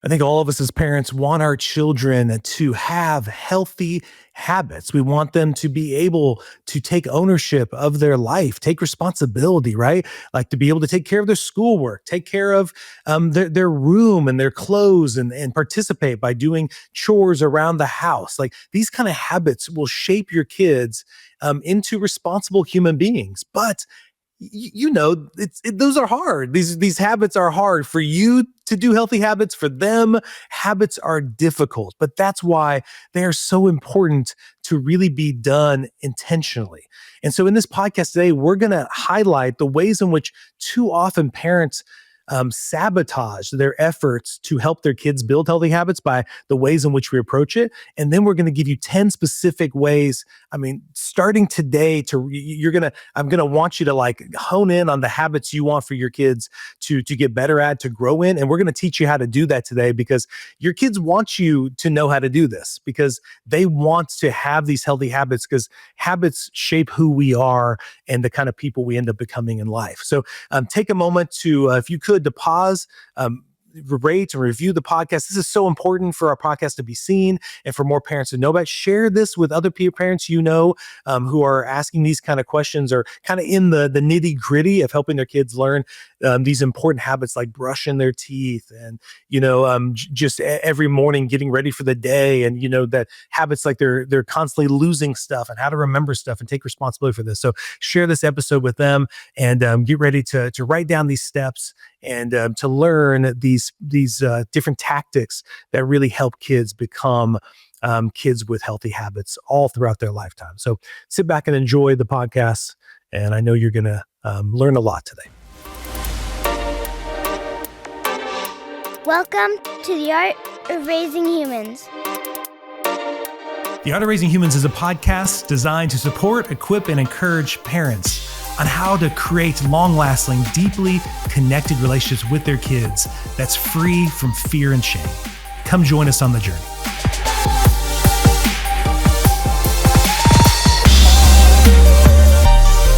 I think all of us as parents want our children to have healthy habits. We want them to be able to take ownership of their life, take responsibility, right? Like to be able to take care of their schoolwork, take care of their room and their clothes, and participate by doing chores around the house. Like these kind of habits will shape your kids into responsible human beings. But those are hard. These habits are hard for you to do. Healthy habits for them, habits are difficult, but that's why they are so important to really be done intentionally. And so in this podcast today, we're going to highlight the ways in which too often parents sabotage their efforts to help their kids build healthy habits by the ways in which we approach it. And then we're going to give you 10 specific ways. I mean, starting today I'm going to want you to like hone in on the habits you want for your kids to get better at, to grow in. And we're going to teach you how to do that today, because your kids want you to know how to do this, because they want to have these healthy habits, because habits shape who we are and the kind of people we end up becoming in life. So take a moment to, if you could, to pause, rate and review the podcast. This is so important for our podcast to be seen and for more parents to know about. Share this with other parents who are asking these kind of questions, or kind of in the nitty gritty of helping their kids learn these important habits, like brushing their teeth and just every morning getting ready for the day, and that habits like they're constantly losing stuff, and how to remember stuff and take responsibility for this. So share this episode with them, and get ready to write down these steps and to learn these different tactics that really help kids become kids with healthy habits all throughout their lifetime. So sit back and enjoy the podcast, and I know you're going to learn a lot today. Welcome to the Art of Raising Humans. The Art of Raising Humans is a podcast designed to support, equip, and encourage parents on how to create long-lasting, deeply connected relationships with their kids that's free from fear and shame. Come join us on the journey.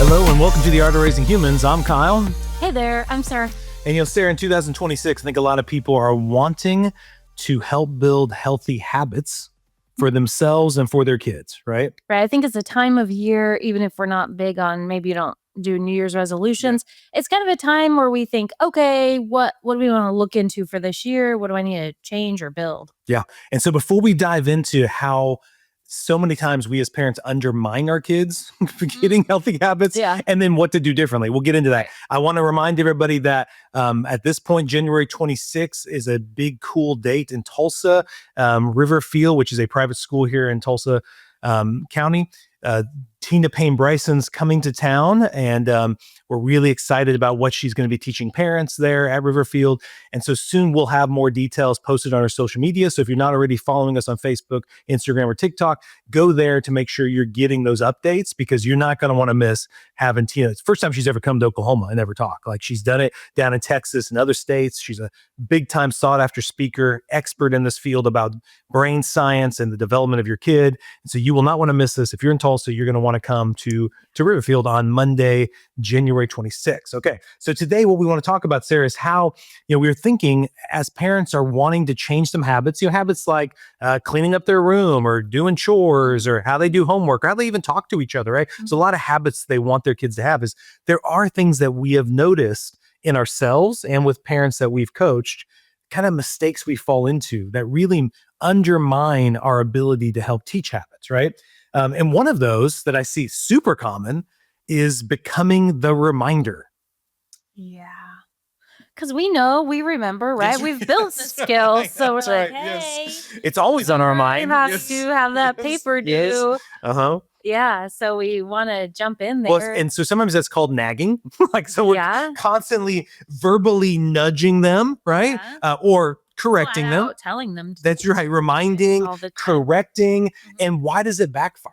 Hello and welcome to The Art of Raising Humans. I'm Kyle. Hey there, I'm Sara. And Sara, in 2026, I think a lot of people are wanting to help build healthy habits for themselves and for their kids, right? Right. I think it's a time of year, even if we're not big on, maybe you don't do New Year's resolutions. Yeah. It's kind of a time where we think, okay, what do we want to look into for this year? What do I need to change or build? Yeah. And so before we dive into how so many times we as parents undermine our kids for getting healthy habits, and then what to do differently, we'll get into that. I want to remind everybody that at this point, January 26th is a big, cool date in Tulsa, Riverfield, which is a private school here in Tulsa County. Tina Payne Bryson's coming to town, and we're really excited about what she's going to be teaching parents there at Riverfield. And so soon we'll have more details posted on our social media. So if you're not already following us on Facebook, Instagram, or TikTok, go there to make sure you're getting those updates, because you're not going to want to miss having Tina. It's the first time she's ever come to Oklahoma and ever talk. Like, she's done it down in Texas and other states. She's a big time sought after speaker, expert in this field about brain science and the development of your kid. And so you will not want to miss this. If you're in Tulsa, you're going to want to come to Riverfield on Monday, January 26th. Okay, so today what we want to talk about, Sara, is how we're thinking as parents are wanting to change some habits. Habits like cleaning up their room, or doing chores, or how they do homework, or how they even talk to each other. Right? Mm-hmm. So a lot of habits they want their kids to have. Is there are things that we have noticed in ourselves and with parents that we've coached, kind of mistakes we fall into that really undermine our ability to help teach habits. Right? And one of those that I see super common is becoming the reminder. Yeah. Because we remember, right? We've built the skills. So we're like, hey. Yes. It's always on our mind. We have to have that paper due. Uh-huh. Yeah. So we want to jump in there. Well, and so sometimes that's called nagging. So we're constantly verbally nudging them, right? Yeah. Or correcting them, telling them. That's right. Reminding, correcting. Mm-hmm. And why does it backfire?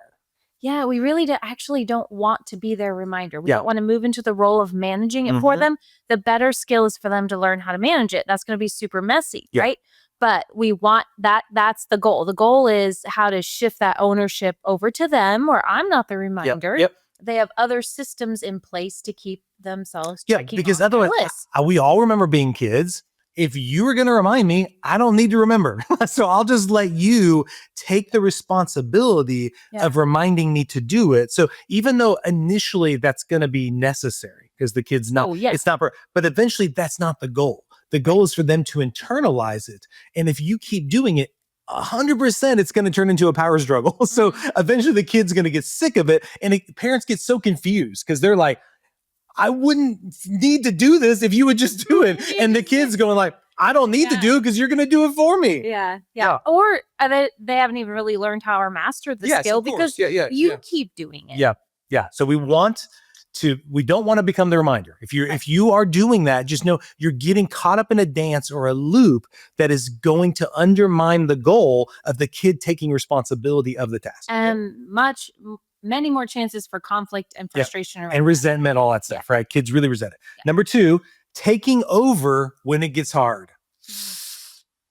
Yeah, we really actually don't want to be their reminder. We don't want to move into the role of managing it for them. The better skill is for them to learn how to manage it. That's going to be super messy, right? But we want that. That's the goal. The goal is how to shift that ownership over to them, where I'm not the reminder. Yep. They have other systems in place to keep themselves checking because otherwise, we all remember being kids. if you were going to remind me, I don't need to remember. So I'll just let you take the responsibility of reminding me to do it. So even though initially that's going to be necessary because the kid's not, it's not, but eventually that's not the goal. The goal is for them to internalize it. And if you keep doing it, 100% it's going to turn into a power struggle. So eventually the kid's going to get sick of it. And parents get so confused because they're like, I wouldn't need to do this if you would just do it. And the kid's going like, I don't need to do it because you're going to do it for me. Yeah. Or they haven't even really learned how or mastered the skill because you keep doing it. Yeah. So we don't want to become the reminder. If you are doing that, just know you're getting caught up in a dance or a loop that is going to undermine the goal of the kid taking responsibility of the task. And many more chances for conflict and frustration and resentment, all that stuff, right? Kids really resent it. Number 2, taking over when it gets hard.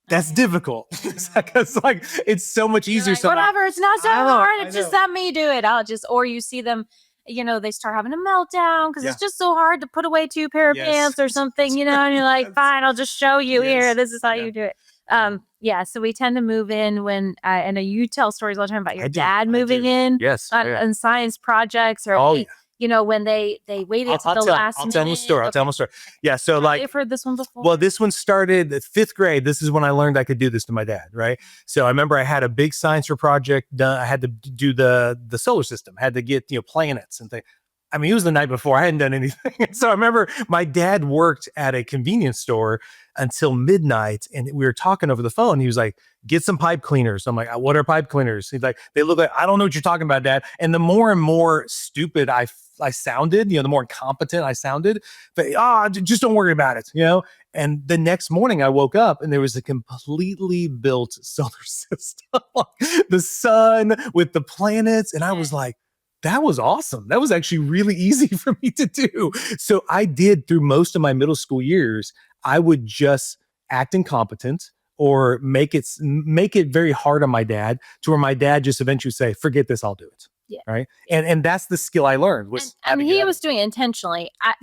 That's difficult. It's so much easier. Like, whatever, it's not so hard. It's just let me do it. Or you see them, they start having a meltdown because it's just so hard to put away 2 pair of pants or something, and you're like, fine, I'll just show you here. This is how you do it. So we tend to move in when, I know you tell stories all the time about your dad moving in on science projects or, when they waited until the last minute. I'll tell them a story. Yeah. So I've heard this one before. Well, this one started 5th grade. This is when I learned I could do this to my dad. Right. So I remember I had a big science project done. I had to do the solar system, had to get, planets and things. I mean, it was the night before. I hadn't done anything. So I remember my dad worked at a convenience store until midnight. And we were talking over the phone. He was like, get some pipe cleaners. I'm like, what are pipe cleaners? He's like, they look like, I don't know what you're talking about, Dad. And the more and more stupid I sounded, the more incompetent I sounded. But just don't worry about it, And the next morning I woke up and there was a completely built solar system, the sun with the planets. And I was like, that was awesome. That was actually really easy for me to do. So I did through most of my middle school years, I would just act incompetent or make it very hard on my dad to where my dad just eventually say, forget this, I'll do it. Yeah. Right. And that's the skill I learned. He was doing it intentionally. I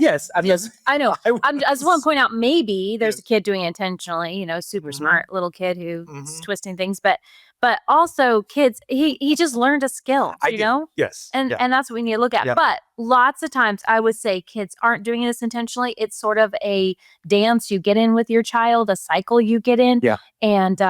know. I just want to point out, maybe there's a kid doing it intentionally, super smart little kid who's twisting things, but also kids, he just learned a skill, know? Yes. And that's what we need to look at. Yeah. But lots of times I would say kids aren't doing this intentionally. It's sort of a dance you get in with your child, a cycle you get in. Yeah. And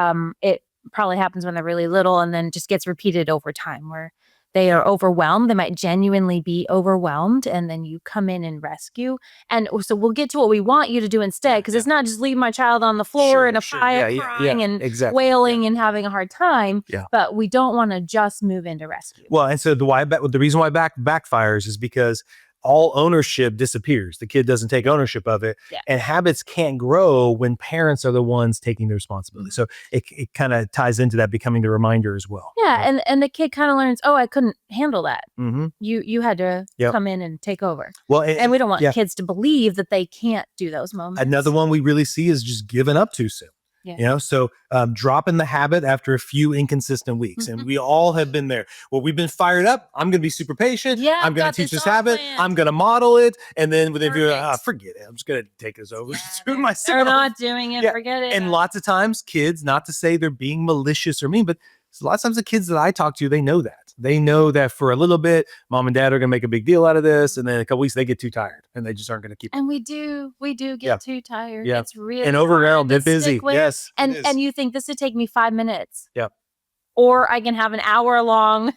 it probably happens when they're really little and then just gets repeated over time where they are overwhelmed. They might genuinely be overwhelmed. And then you come in and rescue. And so we'll get to what we want you to do instead. Because it's not just leave my child on the floor in a pile crying and wailing and having a hard time. Yeah. But we don't want to just move into rescue. Well, and so the reason why backfires is because all ownership disappears. The kid doesn't take ownership of it. Yeah. And habits can't grow when parents are the ones taking the responsibility. So it kind of ties into that becoming the reminder as well. Yeah. Right? And the kid kind of learns, I couldn't handle that. Mm-hmm. You had to come in and take over. Well, and we don't want kids to believe that they can't do those moments. Another one we really see is just giving up too soon. Yeah. So dropping the habit after a few inconsistent weeks. And we all have been there. Well, we've been fired up. I'm going to be super patient. Yeah, I'm going to teach this habit. I'm going to model it. And then within forget it. I'm just going to take this over to myself. They're not doing it. Forget it. And lots of times kids, not to say they're being malicious or mean, but a lot of times the kids that I talk to, they know that. They know that for a little bit, mom and dad are going to make a big deal out of this. And then in a couple weeks, they get too tired and they just aren't going to keep it. And we do get too tired. Yeah. It's really and overwhelmed and busy. Yes. And you think this would take me 5 minutes. Yeah. Or I can have an hour long,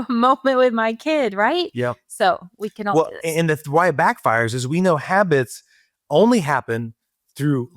moment with my kid, right? Yeah. So we can all do this. And why it backfires is we know habits only happen through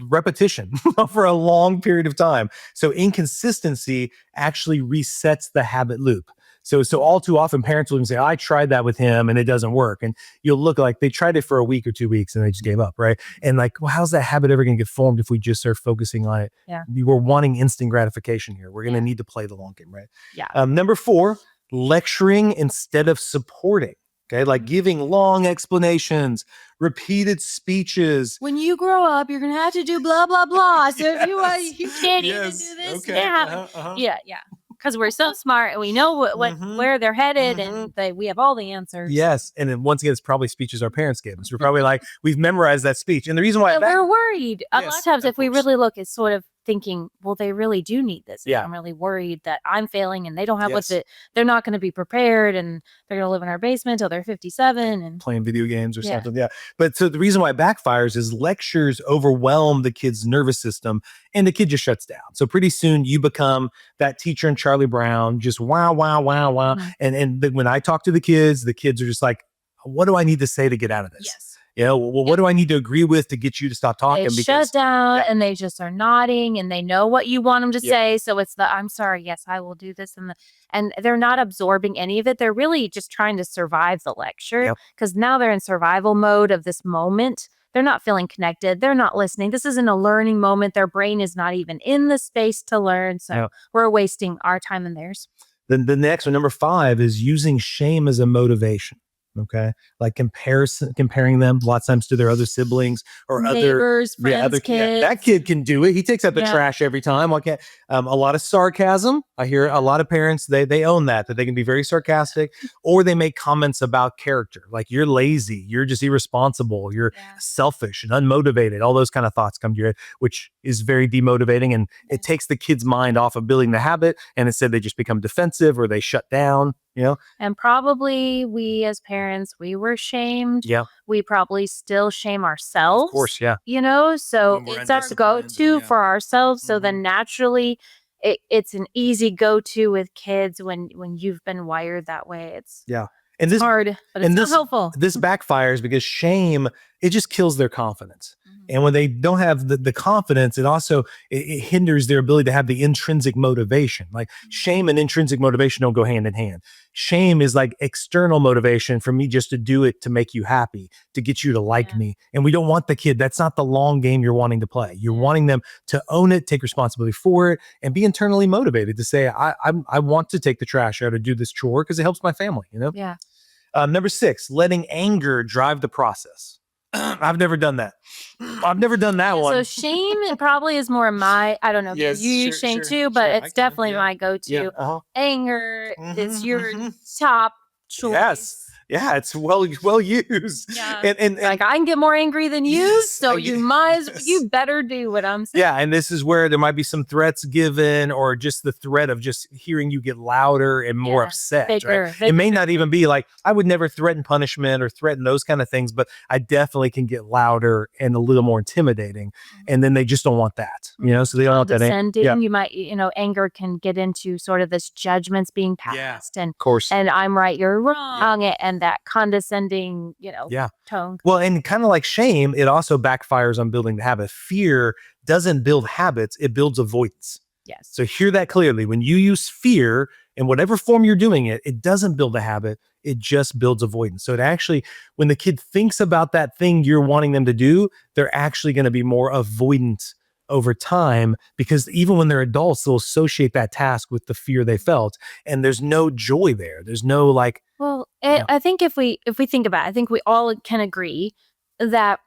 repetition for a long period of time. So inconsistency actually resets the habit loop. So all too often parents will even say, I tried that with him and it doesn't work. And you'll look like they tried it for a week or 2 weeks and they just gave up, right? And like, well, how's that habit ever going to get formed if we just start focusing on it? Yeah. We're wanting instant gratification here. We're going to need to play the long game, right? Yeah. Number 4, lecturing instead of supporting. Okay, like giving long explanations, repeated speeches. When you grow up, you're going to have to do blah, blah, blah. So if you can't even do this. Okay. Yeah. Yeah. because we're so smart and we know where they're headed and we have all the answers. Yes. And then once again, it's probably speeches our parents gave us. We're probably like, we've memorized that speech. And the reason why we're worried. A lot of times, if we course. really look, it's sort of thinking, well, they really do need this. Yeah. I'm really worried that I'm failing and they don't have what's it. They're not going to be prepared and they're going to live in our basement till they're 57 and playing video games or something. Yeah. But so the reason why it backfires is lectures overwhelm the kid's nervous system and the kid just shuts down. So pretty soon you become that teacher in Charlie Brown, just wow, wow, wow, wow. And when I talk to the kids are just like, what do I need to say to get out of this? Yes. You know, well, what do I need to agree with to get you to stop talking? They shut down and they just are nodding and they know what you want them to say. So it's I'm sorry, yes, I will do this. And they're not absorbing any of it. They're really just trying to survive the lecture because now they're in survival mode of this moment. They're not feeling connected. They're not listening. This isn't a learning moment. Their brain is not even in the space to learn. So we're wasting our time and theirs. Then the next one, number 5, is using shame as a motivation. Okay. Like comparing them lots of times to their other siblings or neighbors, friends, kids. That kid can do it. He takes out the trash every time. Okay. A lot of sarcasm. I hear a lot of parents, they own that they can be very sarcastic or they make comments about character. Like you're lazy, you're just irresponsible, you're selfish and unmotivated. All those kind of thoughts come to your head, which is very demotivating. And it takes the kid's mind off of building the habit. And instead they just become defensive or they shut down. You know? And probably we as parents, we were shamed. Yeah. We probably still shame ourselves. Of course, yeah. You know, so it's our go-to for ourselves. So then naturally it's an easy go-to with kids when you've been wired that way. It's it's hard, but it's not helpful. This backfires because shame, it just kills their confidence. And when they don't have the confidence, it hinders their ability to have the intrinsic motivation. Like shame and intrinsic motivation don't go hand in hand. Shame is like external motivation for me just to do it to make you happy, to get you to like me. And we don't want the kid. That's not the long game you're wanting to play. You're wanting them to own it, take responsibility for it, and be internally motivated to say, I want to take the trash out or do this chore because it helps my family, you know? Yeah. Number 6, letting anger drive the process. I've never done that. I've never done that one. So shame probably is more I don't know if you use shame too, but it's definitely my go-to. Anger is your top choice. Yes. Yeah, it's well used. Yeah. And like I can get more angry than you, so you better do what I'm saying. Yeah, and this is where there might be some threats given or just the threat of just hearing you get louder and more upset. Bigger. It may not even be like, I would never threaten punishment or threaten those kind of things, but I definitely can get louder and a little more intimidating. And then they just don't want that, you know, so they don't want that. You might, anger can get into sort of this judgments being passed and of course. And I'm right, you're wrong. And that condescending, tone. Well, and kind of like shame, it also backfires on building the habit. Fear doesn't build habits, it builds avoidance. Yes. So hear that clearly. When you use fear in whatever form you're doing it, it doesn't build a habit, it just builds avoidance. So it actually, when the kid thinks about that thing you're wanting them to do, they're actually going to be more avoidant over time, because even when they're adults, they'll associate that task with the fear they felt, and there's no joy there. There's no like. Well, I think if we think about it, I think we all can agree that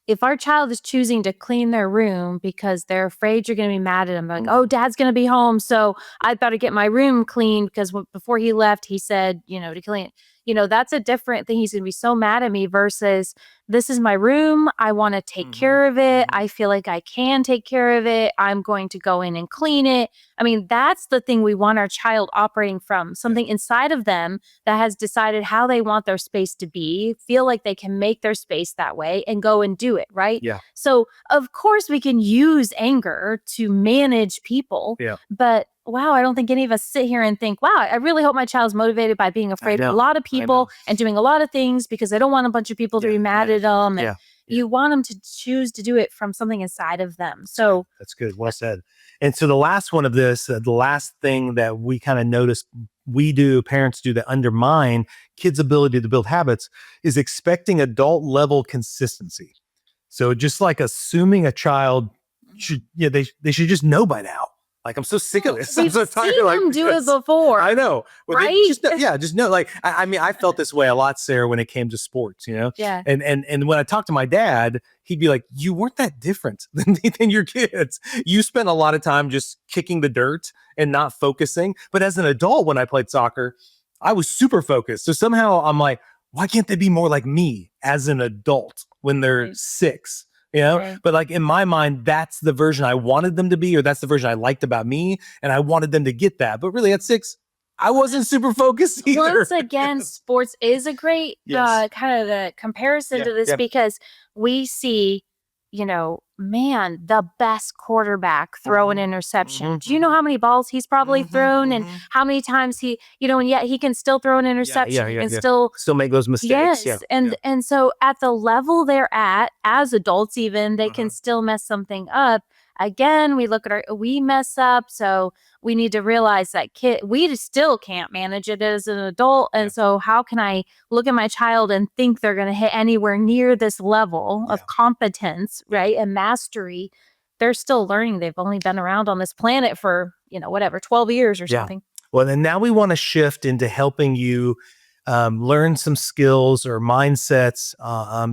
if our child is choosing to clean their room because they're afraid you're going to be mad at them, like, oh, dad's going to be home, so I better get my room cleaned because before he left, he said, to clean it. That's a different thing. He's going to be so mad at me versus this is my room. I want to take care of it. I feel like I can take care of it. I'm going to go in and clean it. I mean, that's the thing we want our child operating from, something inside of them that has decided how they want their space to be, feel like they can make their space that way and go and do it, right? Yeah. So, of course, we can use anger to manage people, but wow, I don't think any of us sit here and think, wow, I really hope my child's motivated by being afraid of a lot of people and doing a lot of things because they don't want a bunch of people to be mad at them. And you want them to choose to do it from something inside of them. So that's good. Well said. And so the last one of this, the last thing that we kind of notice parents do that undermine kids' ability to build habits is expecting adult level consistency. So just like assuming a child should, they should just know by now. Like, I'm so sick of this. I'm We've so tired. seen Like, them do it before. I know. Well, right? Just know. Like, I mean, I felt this way a lot, Sarah, when it came to sports. Yeah. And when I talked to my dad, he'd be like, "You weren't that different than your kids. You spent a lot of time just kicking the dirt and not focusing. But as an adult, when I played soccer, I was super focused. So somehow I'm like, why can't they be more like me as an adult when they're 6?" Right. But like in my mind, that's the version I wanted them to be, or that's the version I liked about me. And I wanted them to get that. But really at 6, I wasn't super focused either. Once again, sports is a great kind of the comparison to this because we see, man, the best quarterback throw an interception. Do you know how many balls he's probably thrown and how many times he, and yet he can still throw an interception. He can still make those mistakes. Yes. And so at the level they're at, as adults even, they can still mess something up. Again, we mess up. So we need to realize that we just still can't manage it as an adult. And so how can I look at my child and think they're going to hit anywhere near this level of competence, right? And mastery. They're still learning. They've only been around on this planet for, 12 years or something. Well, then now we want to shift into helping you learn some skills or mindsets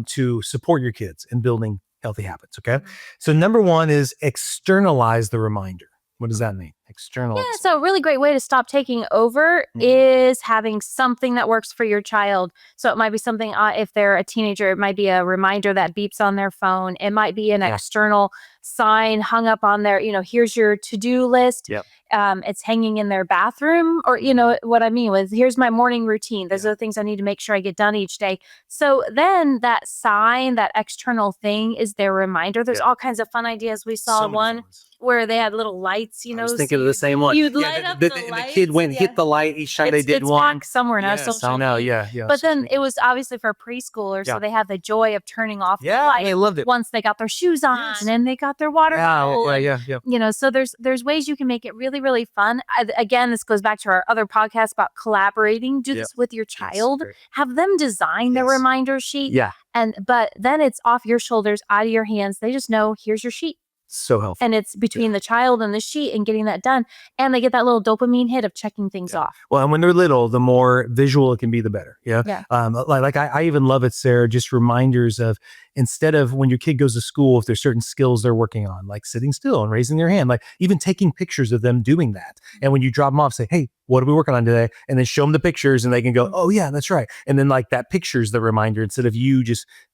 to support your kids in building healthy habits. Okay. So number 1 is externalize the reminder. What does that mean? External. Yeah, so a really great way to stop taking over is having something that works for your child. So it might be something, if they're a teenager, it might be a reminder that beeps on their phone. It might be an external sign hung up on their, here's your to-do list. Yep. It's hanging in their bathroom, or, what I mean was, here's my morning routine. Those are the things I need to make sure I get done each day. So then that sign, that external thing is their reminder. There's all kinds of fun ideas. We saw one where they had little lights, I was thinking of the same one. You'd light up the lights. The kid went and hit the light each time they did one. It's somewhere now. Yes, I know, yeah. But then it was obviously for preschoolers, so they had the joy of turning off the light. They loved it. Once they got their shoes on and they got their water bottle. Yeah. So there's ways you can make it really, really fun. Again, this goes back to our other podcast about collaborating. Do this with your child. Have them design the reminder sheet. Yeah. But then it's off your shoulders, out of your hands. They just know, here's your sheet. So helpful. And it's between the child and the sheet and getting that done. And they get that little dopamine hit of checking things off. Well, and when they're little, the more visual it can be, the better. Yeah. I even love it, Sarah, just reminders of, instead of when your kid goes to school, if there's certain skills they're working on, like sitting still and raising their hand, like even taking pictures of them doing that. And when you drop them off, say, hey, what are we working on today? And then show them the pictures and they can go, oh yeah, that's right. And then like that picture's the reminder, instead of you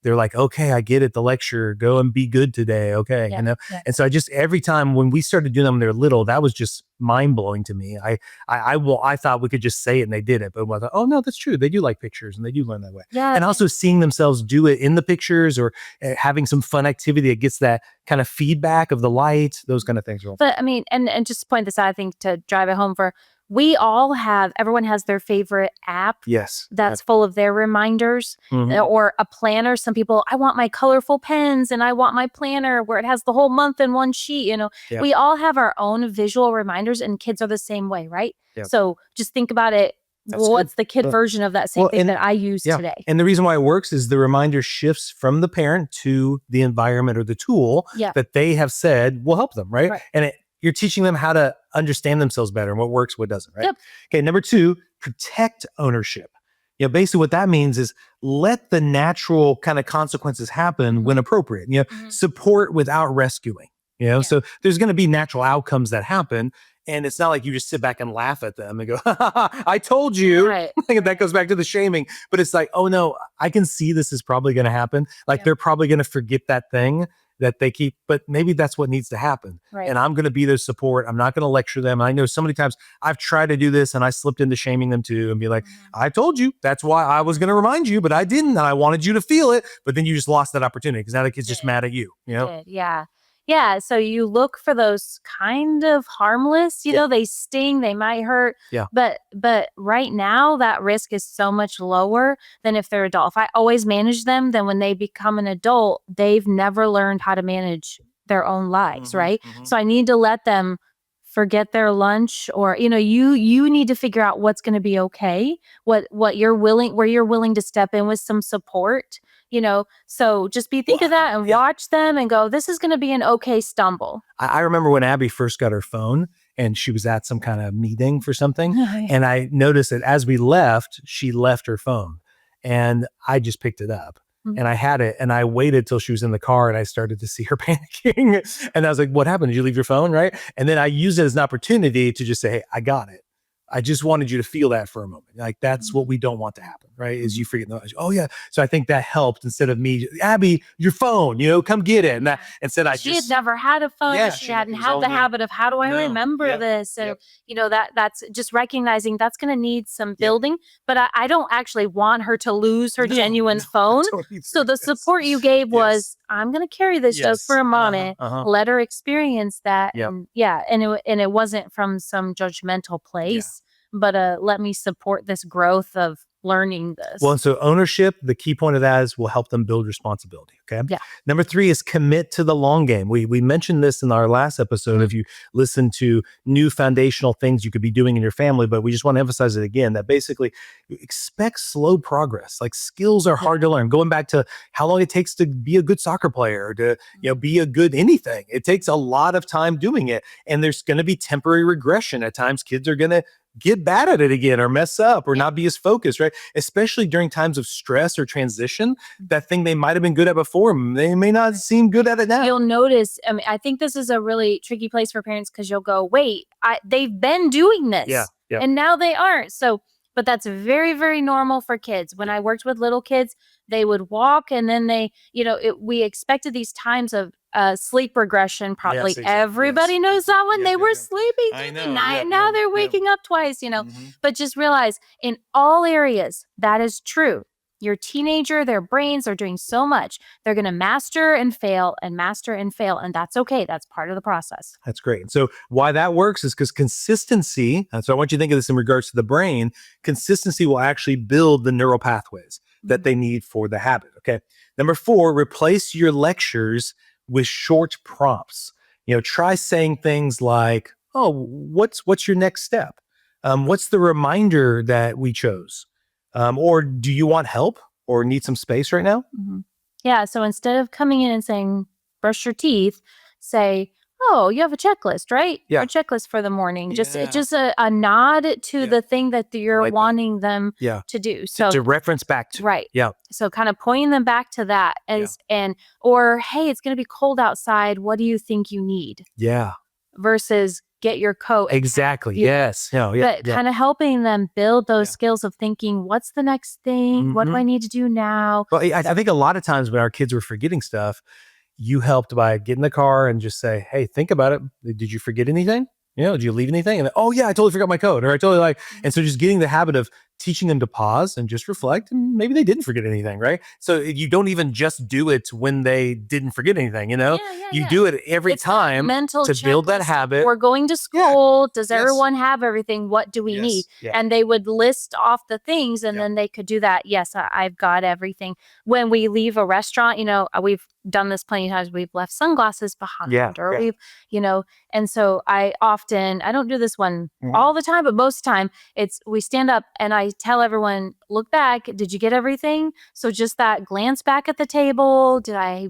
they're like, okay, I get it. The lecture, go and be good today. Okay. And so every time when we started doing them when they're little, that was just mind blowing to me. I thought we could just say it and they did it, but I thought, oh no, that's true. They do like pictures and they do learn that way. Yeah. And also seeing themselves do it in the pictures, or having some fun activity that gets that kind of feedback of the light, those kind of things. But I mean, and just to point this out, I think to drive it home everyone has their favorite app. Yes. That's full of their reminders, or a planner. Some people, I want my colorful pens and I want my planner where it has the whole month in one sheet. We all have our own visual reminders, and kids are the same way, right? Yep. So just think about it. What's the kid version of that same thing that I use today? And the reason why it works is the reminder shifts from the parent to the environment or the tool that they have said will help them, right? And you're teaching them how to understand themselves better and what works, what doesn't, right? Yep. Okay, number 2, protect ownership. Basically what that means is let the natural kind of consequences happen when appropriate. Support without rescuing. So there's going to be natural outcomes that happen. And it's not like you just sit back and laugh at them and go, I told you. Right. That goes back to the shaming. But it's like, oh no, I can see this is probably going to happen. Like they're probably going to forget that thing that they keep, but maybe that's what needs to happen. Right. And I'm going to be their support. I'm not going to lecture them. And I know so many times I've tried to do this and I slipped into shaming them too and be like, I told you, that's why I was going to remind you, but I didn't. And I wanted you to feel it, but then you just lost that opportunity because now the kid's just mad at you, Yeah. Yeah. So you look for those kind of harmless, they sting, they might hurt. Yeah. But right now that risk is so much lower than if they're adult. If I always manage them, then when they become an adult, they've never learned how to manage their own lives. Right. So I need to let them forget their lunch, or, you need to figure out what's going to be okay, where you're willing to step in with some support. So just think of that and watch them and go, this is going to be an okay stumble. I remember when Abby first got her phone and she was at some kind of meeting for something. And I noticed that as we left, she left her phone and I just picked it up. And I had it and I waited till she was in the car and I started to see her panicking. And I was like, what happened? Did you leave your phone? Right. And then I used it as an opportunity to just say, hey, I got it. I just wanted you to feel that for a moment. Like that's what we don't want to happen, right? Is you forget, oh yeah. So I think that helped instead of me, Abby, your phone, come get it. And that instead she had never had a phone. Yeah, she hadn't had the habit of how do I remember this? And that's just recognizing that's going to need some building, but I don't actually want her to lose her genuine phone. So the support you gave was, I'm going to carry this just for a moment, let her experience that. And it wasn't from some judgmental place. But let me support this growth of learning this. Well, and so ownership, the key point of that is will help them build responsibility. Okay. Yeah. Number 3 is commit to the long game. We mentioned this in our last episode. If you listen to new foundational things you could be doing in your family, but we just want to emphasize it again, that basically expect slow progress. Like skills are hard to learn. Going back to how long it takes to be a good soccer player, or to be a good anything. It takes a lot of time doing it. And there's going to be temporary regression. At times kids are going to get bad at it again or mess up or not be as focused, right? Especially during times of stress or transition, that thing they might have been good at before, they may not seem good at it now. You'll notice, I think this is a really tricky place for parents because you'll go, wait, they've been doing this and now they aren't. So, but that's very, very normal for kids. When I worked with little kids, they would walk and then we expected these times of sleep regression. Probably everybody knows that one. They were sleeping through the night. Now they're waking up twice, but just realize in all areas that is true. Your teenager, their brains are doing so much. They're going to master and fail and master and fail. And that's okay. That's part of the process. That's great. So why that works is because consistency, so I want you to think of this in regards to the brain, consistency will actually build the neural pathways that they need for the habit. Okay. Number 4, replace your lectures with short prompts. Try saying things like, oh, what's your next step? What's the reminder that we chose? Or do you want help or need some space right now? Yeah. So instead of coming in and saying, brush your teeth, say, oh, you have a checklist, right? Yeah. A checklist for the morning. Just a nod to the thing that you're wanting them to do. So to reference back to. Right. Yeah. So kind of pointing them back to that or, hey, it's going to be cold outside. What do you think you need? Yeah. Versus get your coat. Exactly. Yes. But kind of helping them build those skills of thinking, what's the next thing? What do I need to do now? Well, I think a lot of times when our kids were forgetting stuff, you helped by getting in the car and just say, hey, think about it. Did you forget anything? Did you leave anything? And then, oh yeah, I totally forgot my code. Or I totally and so just getting the habit of teaching them to pause and just reflect. And maybe they didn't forget anything, right? So you don't even just do it when they didn't forget anything, you do it every time to build that habit. We're going to school. Does everyone have everything? What do we need? And they would list off the things and then they could do that. Yes, I've got everything. When we leave a restaurant, we've done this plenty of times. We've left sunglasses behind or we've, and so I don't do this one all the time, but most of the time we stand up and I tell everyone, look back. Did you get everything? So just that glance back at the table. Did I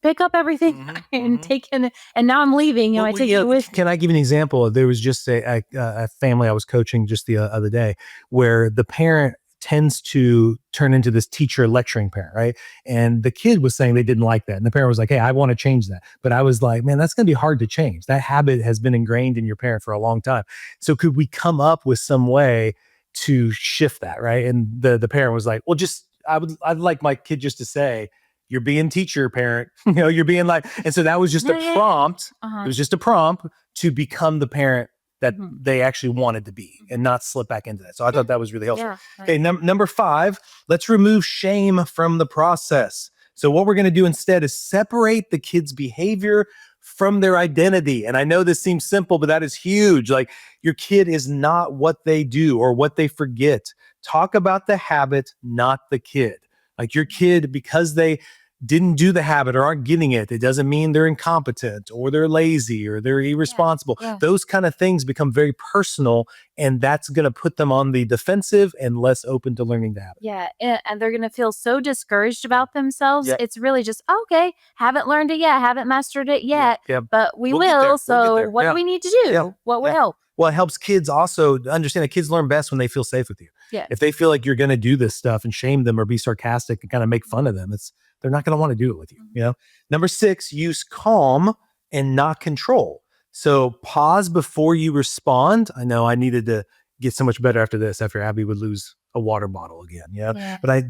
pick up everything and take in? And now I'm leaving. I take it with. Can I give you an example? There was just a family I was coaching just the other day where the parent tends to turn into this teacher lecturing parent, right? And the kid was saying they didn't like that. And the parent was like, hey, I want to change that. But I was like, man, that's going to be hard to change. That habit has been ingrained in your parent for a long time. So could we come up with some way to shift that, right? And the parent was like, well, I'd like my kid just to say, you're being teacher parent, you're being like, and so that was just a prompt. It was just a prompt to become the parent that they actually wanted to be and not slip back into that. So I thought that was really helpful. Yeah, right. Okay. Number 5, let's remove shame from the process. So what we're going to do instead is separate the kid's behavior from their identity. And I know this seems simple, but that is huge. Like your kid is not what they do or what they forget. Talk about the habit, not the kid. Like your kid, because they didn't do the habit or aren't getting it, it doesn't mean they're incompetent or they're lazy or they're irresponsible. Those kind of things become very personal, and that's going to put them on the defensive and less open to learning the habit. Yeah, and they're going to feel so discouraged about themselves. It's really just, okay, haven't learned it yet, haven't mastered it yet, but we'll will. So what do we need to do? What will help? Well, it helps kids also understand that kids learn best when they feel safe with you. If they feel like you're going to do this stuff and shame them or be sarcastic and kind of make fun of them, they're not going to want to do it with you. You know. Number 6, use calm and not control. So pause before you respond. I know I needed to get so much better after this, after Abby would lose a water bottle again. But I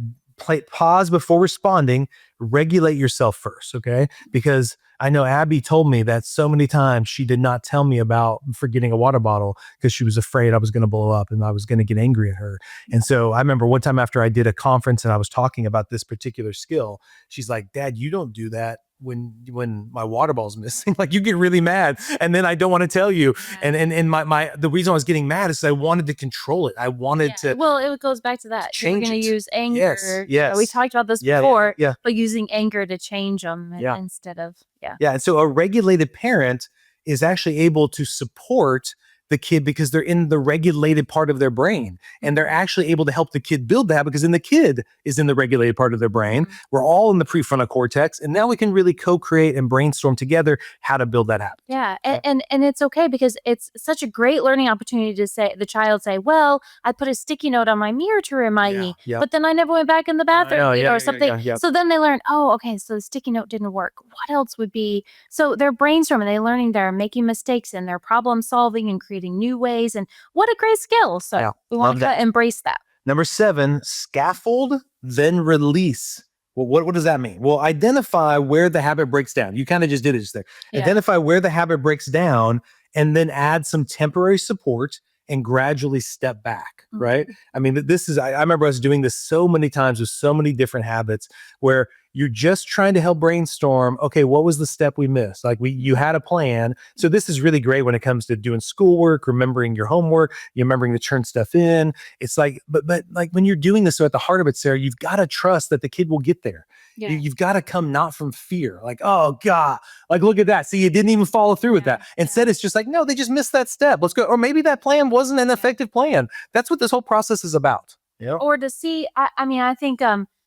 pause before responding, regulate yourself first. Okay. Because I know Abby told me that so many times she did not tell me about forgetting a water bottle because she was afraid I was going to blow up and I was going to get angry at her. And so I remember one time after I did a conference and I was talking about this particular skill, she's like, Dad, you don't do that when my water ball's missing. Like, you get really mad and then I don't want to tell you. And the reason I was getting mad is I wanted to control it. I wanted to. Well, it goes back to that. You're going to use anger. Yes. We talked about this before, but using anger to change them instead of, And so a regulated parent is actually able to support the kid because they're in the regulated part of their brain, and they're actually able to help the kid build that because then the kid is in the regulated part of their brain. We're all in the prefrontal cortex, and now we can really co-create and brainstorm together how to build that habit. And it's okay because it's such a great learning opportunity to say, the child say, well, I put a sticky note on my mirror to remind me, but then I never went back in the bathroom or something. So then they learn, oh, okay, so the sticky note didn't work. What else would be? So they're brainstorming, they're learning, they're making mistakes, and they're problem solving and creating new ways. And what a great skill. So we want to embrace that. Number 7, scaffold, then release. Well, what does that mean? Well, identify where the habit breaks down. You kind of just did it just there. Identify where the habit breaks down and then add some temporary support and gradually step back, right? I mean, this is, I remember us doing this so many times with so many different habits where you're just trying to help brainstorm, okay, what was the step we missed? Like you had a plan. So this is really great when it comes to doing schoolwork, remembering your homework, you're remembering to turn stuff in. It's like, but like when you're doing this, so at the heart of it, Sarah, you've got to trust that the kid will get there. You've got to come not from fear, like, oh God, like, look at that. See, you didn't even follow through with that. Instead, it's just like, no, they just missed that step. Let's go. Or maybe that plan wasn't an effective plan. That's what this whole process is about. Or to see, I think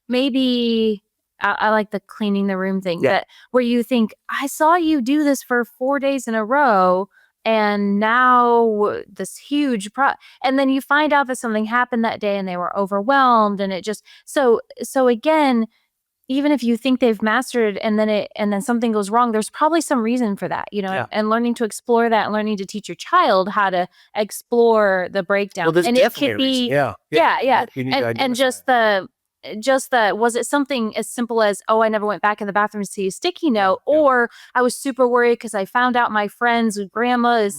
maybe I like the cleaning the room thing, that where you think, I saw you do this for 4 days in a row, and now this huge and then you find out that something happened that day and they were overwhelmed, and it just so again, even if you think they've mastered and then something goes wrong, there's probably some reason for that, and learning to explore that and learning to teach your child how to explore the breakdown. Well, and it could be, and just the, was it something as simple as, oh, I never went back in the bathroom to see a sticky note, or I was super worried because I found out my friend's grandma is,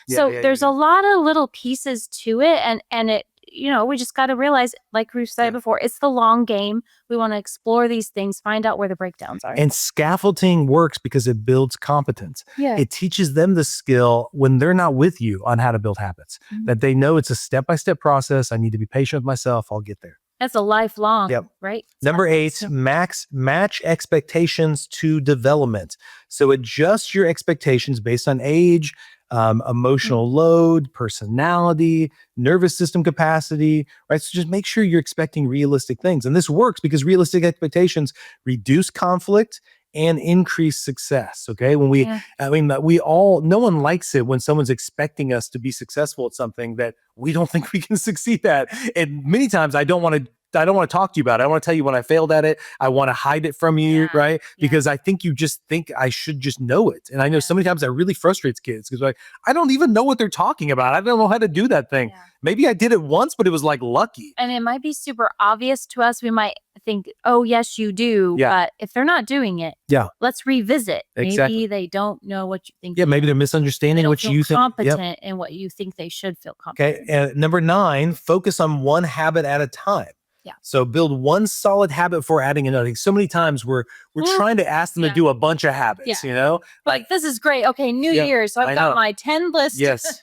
so there's a lot of little pieces to it, and it, we just got to realize, like we said before, it's the long game. We want to explore these things, find out where the breakdowns are. And scaffolding works because it builds competence. It teaches them the skill when they're not with you on how to build habits, that they know it's a step-by-step process. I need to be patient with myself. I'll get there. That's a lifelong, right? Number 8, match expectations to development. So adjust your expectations based on age, emotional load, personality, nervous system capacity, right? So just make sure you're expecting realistic things. And this works because realistic expectations reduce conflict and increase success. Okay. When no one likes it when someone's expecting us to be successful at something that we don't think we can succeed at. And many times I don't want to talk to you about it. I want to tell you when I failed at it. I want to hide it from you, right? Because I think you just think I should just know it. And I know so many times that really frustrates kids because I don't even know what they're talking about. I don't know how to do that thing. Maybe I did it once, but it was like lucky. And it might be super obvious to us. We might think, oh, yes, you do. But if they're not doing it, let's revisit. Maybe they don't know what you think. Maybe they're misunderstanding what you think. Competent in what you think they should feel competent. Okay. And number 9, focus on one habit at a time. So build one solid habit before adding another. So many times we're we're trying to ask them to do a bunch of habits, Like, this is great. Okay, New Year. So I've got my 10 list. Yes.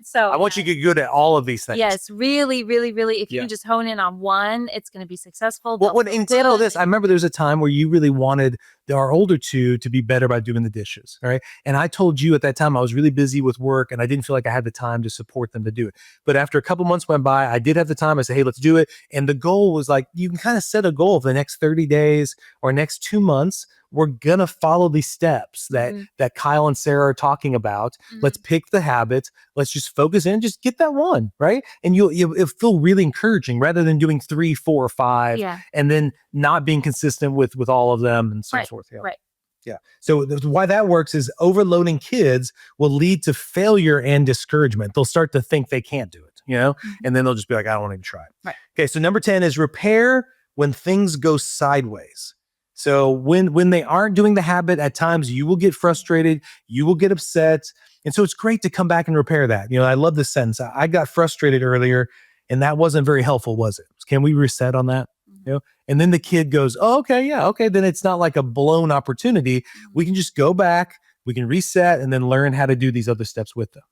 So I want you to get good at all of these things. Yes, really, really, really. If you can just hone in on one, it's going to be successful. Well, until this, I remember there was a time where you really wanted our older two to be better by doing the dishes, right? And I told you at that time I was really busy with work and I didn't feel like I had the time to support them to do it. But after a couple months went by, I did have the time. I said, hey, let's do it. And the goal was like, you can kind of set a goal for the next 30 days or next 2 months. We're going to follow these steps that Kyle and Sara are talking about. Let's pick the habits. Let's just focus in, just get that one, right? And it'll feel really encouraging rather than doing 3, 4, or 5 and then not being consistent with all of them and so forth. Right. Yeah. So why that works is overloading kids will lead to failure and discouragement. They'll start to think they can't do it, and then they'll just be like, I don't want to even try it. Right. Okay. So number 10 is repair when things go sideways. So when they aren't doing the habit, at times you will get frustrated, you will get upset. And so it's great to come back and repair that. I love this sentence. I got frustrated earlier and that wasn't very helpful, was it? Can we reset on that? And then the kid goes, oh, okay, yeah, okay. Then it's not like a blown opportunity. We can just go back, we can reset and then learn how to do these other steps with them.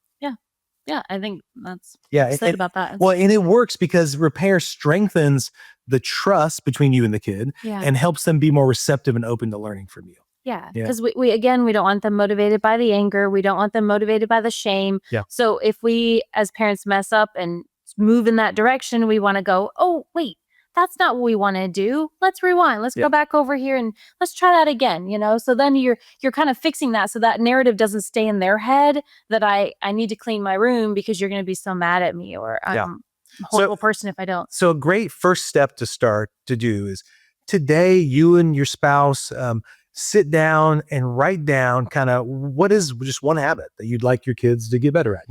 Yeah, I think that's about that. Well, and it works because repair strengthens the trust between you and the kid and helps them be more receptive and open to learning from you. Yeah, because we don't want them motivated by the anger. We don't want them motivated by the shame. Yeah. So if we as parents mess up and move in that direction, we want to go, oh, wait, that's not what we want to do. Let's rewind. Let's go back over here and let's try that again, So then you're kind of fixing that so that narrative doesn't stay in their head that I need to clean my room because you're going to be so mad at me or I'm a horrible person if I don't. So a great first step to start to do is today you and your spouse sit down and write down kind of what is just one habit that you'd like your kids to get better at,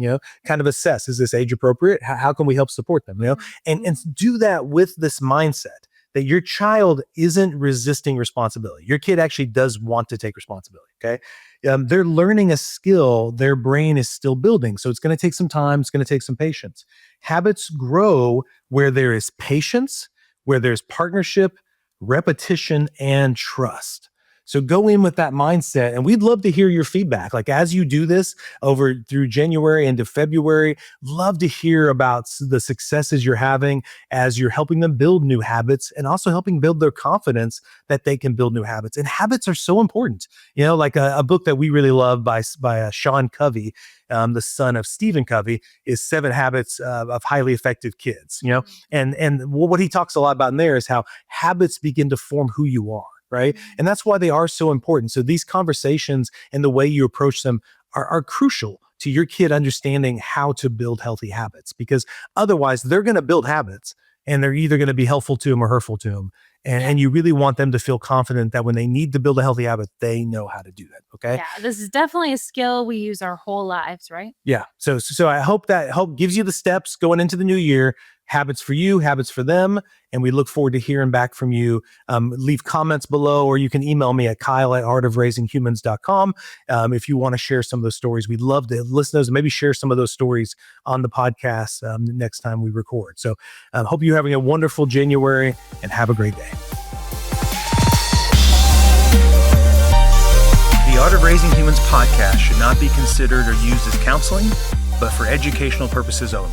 kind of assess, is this age appropriate? How can we help support them, and do that with this mindset that your child isn't resisting responsibility. Your kid actually does want to take responsibility. Okay. They're learning a skill. Their brain is still building. So it's going to take some time. It's going to take some patience. Habits grow where there is patience, where there's partnership, repetition, and trust. So go in with that mindset, and we'd love to hear your feedback. Like as you do this over through January into February, love to hear about the successes you're having as you're helping them build new habits and also helping build their confidence that they can build new habits. And habits are so important. Like a book that we really love by Sean Covey, the son of Stephen Covey, is 7 Habits of Highly Effective Kids. And what he talks a lot about in there is how habits begin to form who you are. Right. And that's why they are so important. So these conversations and the way you approach them are crucial to your kid understanding how to build healthy habits, because otherwise they're going to build habits and they're either going to be helpful to them or hurtful to them. And you really want them to feel confident that when they need to build a healthy habit, they know how to do that. Okay. Yeah. This is definitely a skill we use our whole lives, right? Yeah. So I hope that gives you the steps going into the new year. Habits for you, habits for them. And we look forward to hearing back from you. Leave comments below, or you can email me at kyle@artofraisinghumans.com. If you want to share some of those stories, we'd love to listen to those and maybe share some of those stories on the podcast next time we record. So hope you're having a wonderful January and have a great day. The Art of Raising Humans podcast should not be considered or used as counseling, but for educational purposes only.